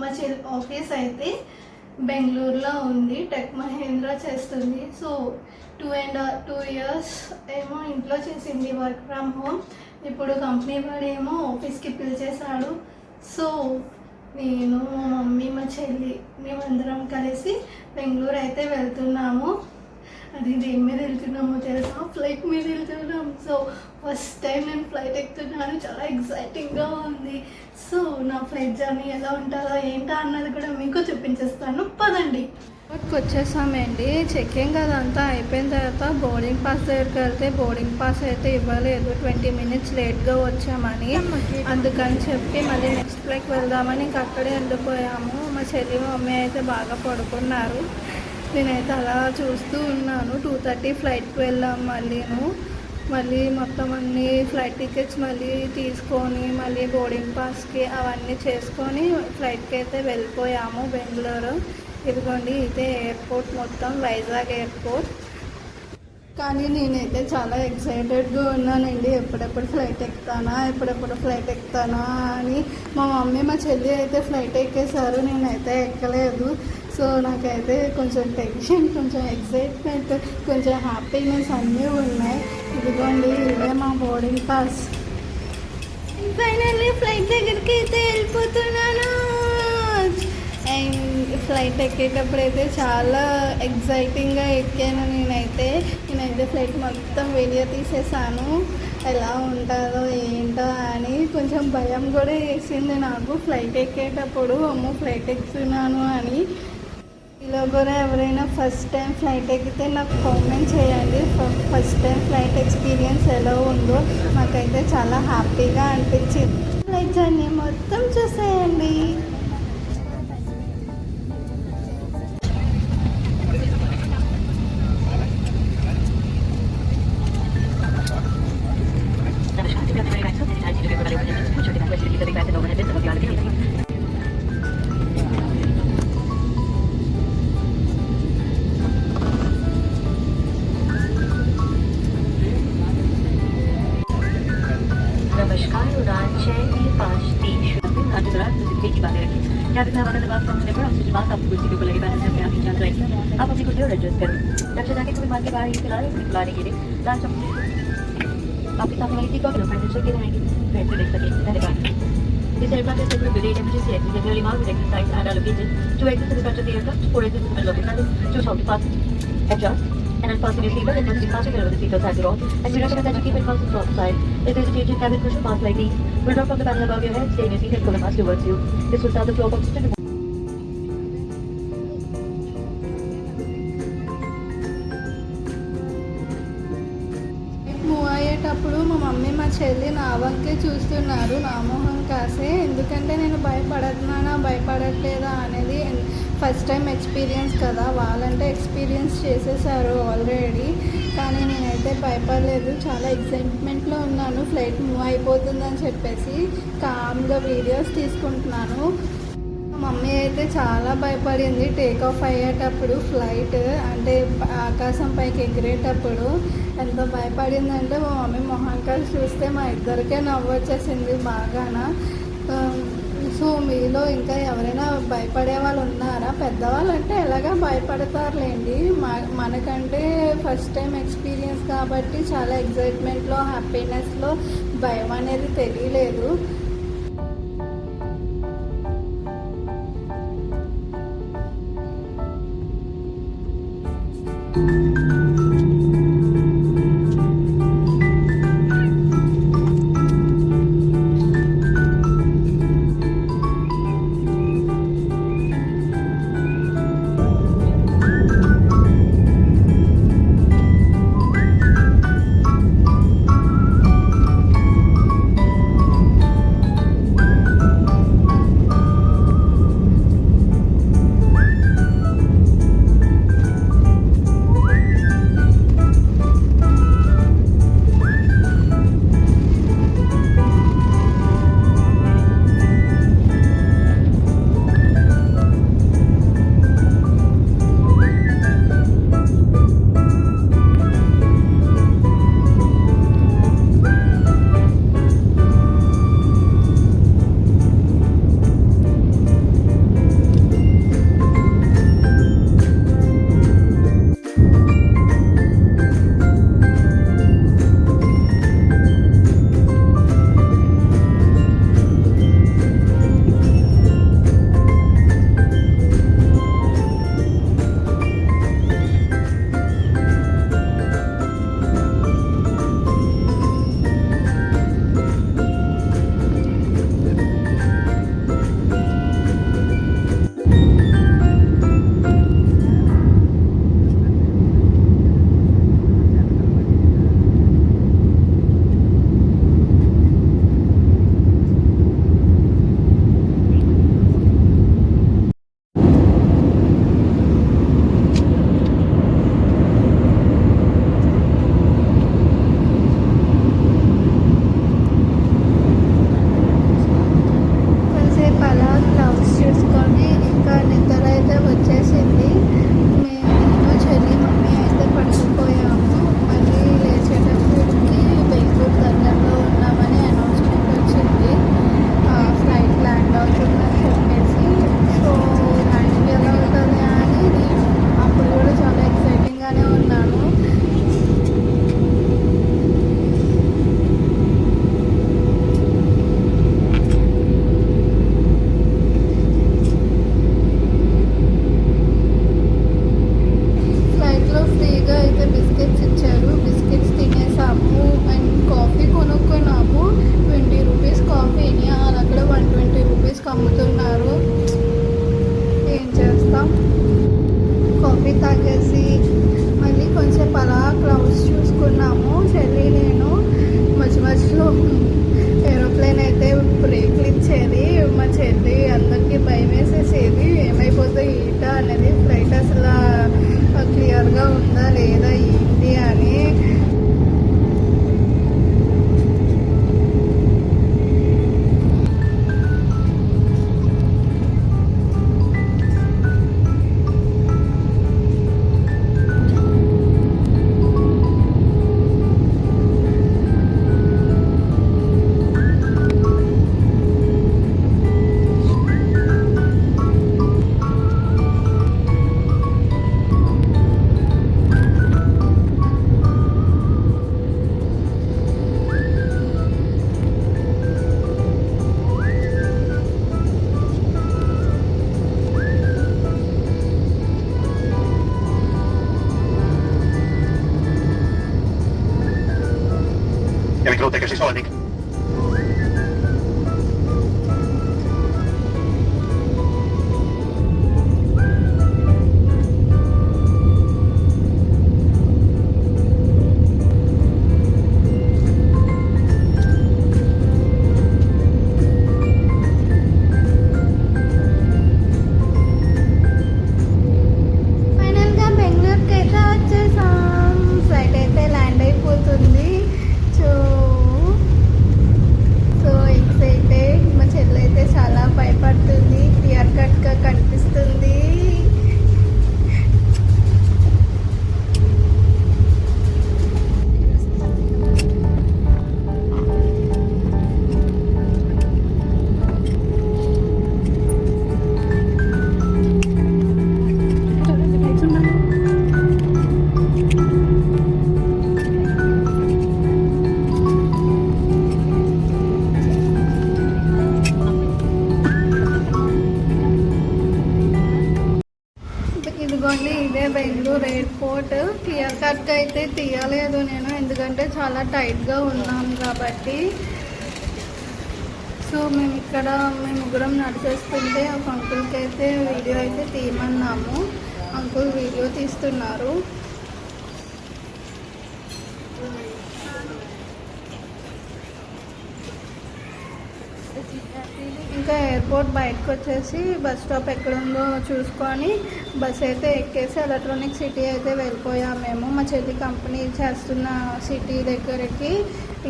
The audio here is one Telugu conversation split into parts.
మా చెల్లి ఆఫీస్ అయితే బెంగళూరులో ఉంది, టెక్ మహేంద్ర చేస్తుంది. సో 2 years ఏమో ఇంట్లో చేసింది వర్క్ ఫ్రమ్ హోమ్. ఇప్పుడు కంపెనీ వాడేమో ఆఫీస్కి పిలిచేశాడు. సో నేను, మా మమ్మీ, మా చెల్లి మేమందరం కలిసి బెంగళూరు అయితే వెళ్తున్నాము. అది దేని మీద వెళ్తున్నామో తెలుసా? ఫ్లైట్ మీద వెళ్తున్నాం. సో ఫస్ట్ టైం నేను ఫ్లైట్ ఎక్కుతున్నాను, చాలా ఎక్సైటింగ్గా ఉంది. సో నా ఫ్లైట్ జర్నీ ఎలా ఉంటుందో ఏంటో అన్నది కూడా మీకు చూపించేస్తాను, పదండి. వచ్చేసామండి. చెక్కింగ్ అదంతా అయిపోయిన తర్వాత బోర్డింగ్ పాస్ దగ్గరికి వెళ్తే బోర్డింగ్ పాస్ అయితే ఇవ్వలేదు, 20 minutes లేట్గా వచ్చామని. అందుకని చెప్పి మళ్ళీ నెక్స్ట్ ఫ్లైట్కి వెళ్దామని ఇంక అక్కడే వెళ్ళిపోయాము. మా చెల్లి మమ్మీ అయితే బాగా పడుకున్నారు. నేనైతే అలా చూస్తూ ఉన్నాను. 2:30 ఫ్లైట్కి వెళ్ళాము. మళ్ళీ మొత్తం అన్ని ఫ్లైట్ టికెట్స్ మళ్ళీ తీసుకొని మళ్ళీ బోర్డింగ్ పాస్కి అవన్నీ చేసుకొని ఫ్లైట్కి అయితే వెళ్ళిపోయాము బెంగళూరు. ఇదిగోండి, ఇదే ఎయిర్పోర్ట్ మొత్తం, వైజాగ్ ఎయిర్పోర్ట్. కానీ నేనైతే చాలా ఎక్సైటెడ్గా ఉన్నానండి. ఎప్పుడెప్పుడు ఫ్లైట్ ఎక్కుతానా అని. మా మమ్మీ మా చెల్లి అయితే ఫ్లైట్ ఎక్కేశారు, నేనైతే ఎక్కలేదు. సో నాకైతే కొంచెం టెన్షన్, కొంచెం ఎక్సైట్మెంట్, కొంచెం హ్యాపీనెస్ అన్నీ ఉన్నాయి. ఇదిగోండి, ఇదే మా బోర్డింగ్ పాస్. ఫైనల్లీ ఫ్లైట్ దగ్గరికి అయితే వెళ్ళిపోతున్నాను. అండ్ ఫ్లైట్ ఎక్కేటప్పుడు అయితే చాలా ఎక్సైటింగ్గా ఎక్కాను. నేనైతే ఫ్లైట్ మొత్తం వీడియో తీసేసాను, ఎలా ఉంటుందో ఏంటో అని. కొంచెం భయం కూడా వేసింది నాకు ఫ్లైట్ ఎక్కేటప్పుడు, అమ్మో ఫ్లైట్ ఎక్కుతున్నాను అని. ఇలా కూడా ఎవరైనా ఫస్ట్ టైం ఫ్లైట్ ఎక్కితే నాకు కామెంట్ చేయండి, ఫస్ట్ టైం ఫ్లైట్ ఎక్స్పీరియన్స్ ఎలా ఉందో. నాకైతే చాలా హ్యాపీగా అనిపించింది. ఫ్లైట్ జర్నీ మొత్తం చూసేయండి. आप अपनी कुर्सी और एडजस्ट करें। रक्षा जाके को विमान के बाहर ही खिलाने के लिए लास्ट आपके सामने वाली सीट पर फाइनेंशियल के रहेंगे, फ्रेंड से देख सकें। धन्यवाद। This aircraft is scheduled to delay emergency exit generally marked with exit signs and are located to exit the departure of the aircraft. For exit in the middle of the service, choose how to fasten, adjust, and unfasten your seatbelt and must be fastened wherever the seatbelt signs are on. And we recommend that you keep it fastened from the side. If there is a change in cabin cushion, mask like these will drop from the panel above your head, stay in your seat and pull the mask towards you. This will start the flow of oxygen. అయ్యేటప్పుడు మా మమ్మీ మా చెల్లి నా వంకే చూస్తున్నారు, నా మొహం కాసే. ఎందుకంటే నేను భయపడట్లేదా అనేది ఫస్ట్ టైం ఎక్స్పీరియన్స్ కదా. వాళ్ళంటే ఎక్స్పీరియన్స్ చేసేసారు ఆల్రెడీ, కానీ నేనైతే భయపడలేదు. చాలా ఎక్సైట్మెంట్లో ఉన్నాను. ఫ్లైట్ మూవ్ అయిపోతుందని చెప్పేసి కామ్గా వీడియోస్ తీసుకుంటున్నాను. మమ్మీ అయితే చాలా భయపడింది టేక్ ఆఫ్ అయ్యేటప్పుడు. ఫ్లైట్ అంటే ఆకాశం పైకి ఎగిరేటప్పుడు ఎంత భయపడిందంటే మా మమ్మీ మొహంకాలు చూస్తే మా ఇద్దరికే నవ్వు వచ్చేసింది బాగానా. సో మీలో ఇంకా ఎవరైనా భయపడే వాళ్ళు ఉన్నారా? పెద్దవాళ్ళు అంటే ఎలాగా భయపడతారులేండి, మనకంటే ఫస్ట్ టైం ఎక్స్పీరియన్స్ కాబట్టి చాలా ఎక్సైట్మెంట్లో, హ్యాపీనెస్లో భయం అనేది తెలియలేదు. వచ్చేసింది. నేను చెల్లి మమ్మీ అయితే పడుకుపోయాము. మళ్ళీ లేచేటప్పటికి బెంగళూరు దగ్గరలో ఉన్నామని అనౌన్స్మెంట్ వచ్చింది. ఫ్లైట్ ల్యాండ్ అవుతుందని చెప్పేసి. సో ల్యాండింగ్ ఎలా అవుతుంది అని నేను అప్పుడు కూడా చాలా ఎక్సైటింగ్గానే ఉన్నాను. ఫ్లైట్లో ఫ్రీగా అయితే బిస్కెట్స్ ఇచ్చారు. బిస్కెట్స్ తినేసాము. And coffee కొనుక్కున్నాము. 20 రూపీస్ కాఫీని అక్కడ 120 రూపీస్కి అమ్ముతున్నారు. ఏం చేస్తాం, కాఫీ తాగేసి మళ్ళీ కొంచెం అలా క్లౌడ్స్ చూసుకున్నాము చెల్లి నేను. మధ్యలో ఏరోప్లేన్ అయితే బ్రేక్లు ఇచ్చేది. మా చెల్లి అందరికీ భయం వేసేసేది, ఏమైపోతుంది ఈట అనేది, ఫ్లైట్ అసలు క్లియర్గా ఉందా లేదా ఏంటి అని. Ja mikä luutteko siis Olennik? ఫైనల్గా బెంగళూరుకి అయితే వచ్చేసాం. ఫ్లైట్ అయితే ల్యాండ్ అయిపోతుంది. So excited. మా చెల్లి అయితే చాలా భయపడుతుంది. క్లియర్ కట్గా కనిపిస్తుంది. ఇదిగోండి, ఇదే బెంగళూరు ఎయిర్పోర్ట్. క్లియర్ కట్గా అయితే తీయలేదు నేను, ఎందుకంటే చాలా టైట్గా ఉన్నాను కాబట్టి. సో మేము ముగ్గురం నడిచేస్తుంటే ఒక అంకుల్కి అయితే వీడియో అయితే తీయమన్నాము. అంకుల్ వీడియో తీస్తున్నారు. ఇంకా ఎయిర్పోర్ట్ బయటకు వచ్చేసి బస్ స్టాప్ ఎక్కడుందో చూసుకొని బస్ అయితే ఎక్కేసి ఎలక్ట్రానిక్ సిటీ అయితే వెళ్ళిపోయాము మేము. మా చెల్లి కంపెనీ చేస్తున్న సిటీ దగ్గరికి.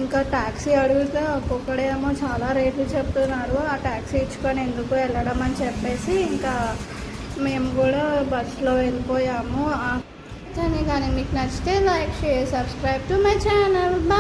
ఇంకా ట్యాక్సీ అడిగితే ఒక్కొక్కడేమో చాలా రేట్లు చెప్తున్నారు. ఆ ట్యాక్సీ ఇచ్చుకొని ఎందుకు వెళ్ళడం అని చెప్పేసి ఇంకా మేము కూడా బస్లో వెళ్ళిపోయాము. కానీ మీకు నచ్చితే like, share, subscribe to my channel. Bye.